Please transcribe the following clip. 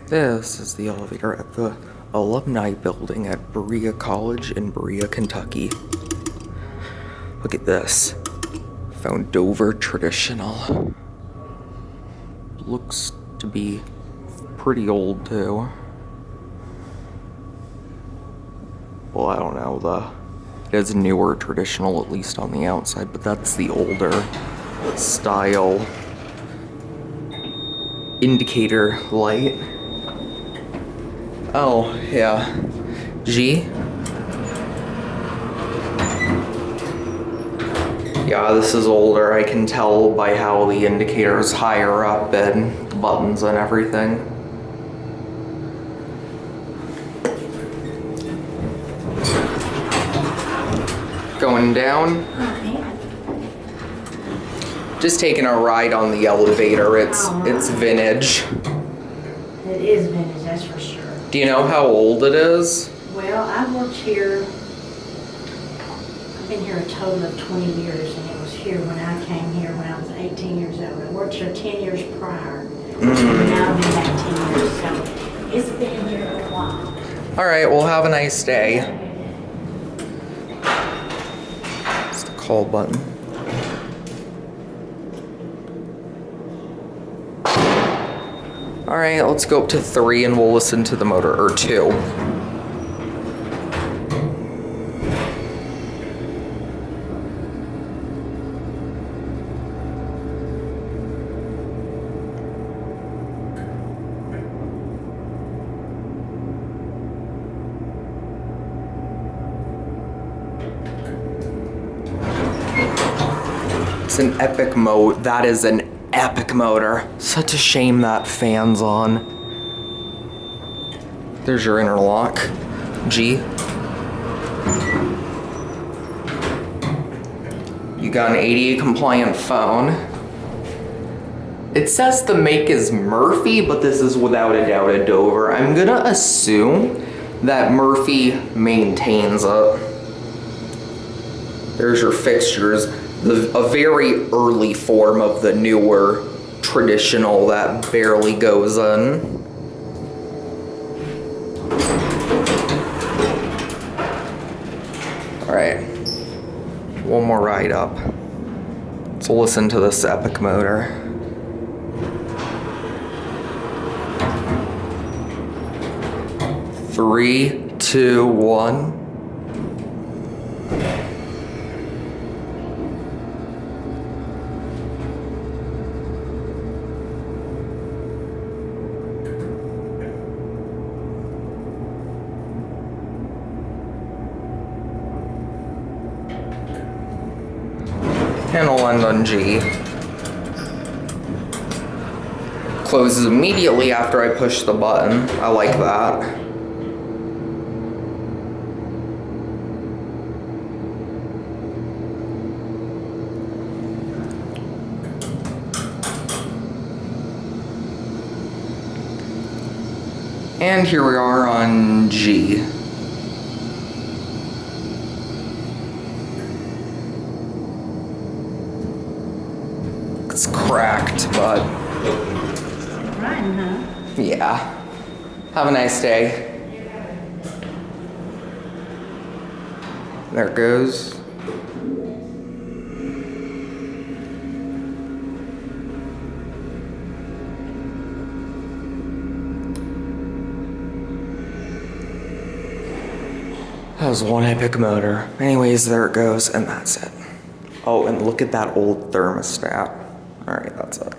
This is the elevator at the Alumni building at Berea College in Berea, Kentucky. Look at this. Found Dover traditional. Looks to be pretty old too. Well, I don't know, it is newer traditional, at least on the outside, but that's the older style indicator light. Oh, yeah. G? Yeah, this is older. I can tell by how the indicator is higher up and the buttons and everything. Going down. Just taking a ride on the elevator. It's vintage. It is vintage, that's for sure. Do you know how old it is? Well, I've worked here, I've been here a total of 20 years, and it was here when I came here when I was 18 years old. I worked here 10 years prior, and now I've been back 10 years, so it's been here a while. All right, well, have a nice day. It's the call button. All right, let's go up to 3 and we'll listen to the motor, or 2. It's an epic mode. That is an epic motor. Such a shame that fan's on. There's your interlock. G. You got an ADA compliant phone. It says the make is Murphy, but this is without a doubt a Dover. I'm gonna assume that Murphy maintains it. There's your fixtures. A very early form of the newer traditional that barely goes in. All right, one more ride up. Let's listen to this epic motor. Three, two, one. And I'll end on G. Closes immediately after I push the button. I like that. And here we are on G. It's cracked, but Riding, huh? yeah. Have a nice day. There it goes. That was one epic motor. Anyways, there it goes, and that's it. Oh, and look at that old thermostat. All right, that's it.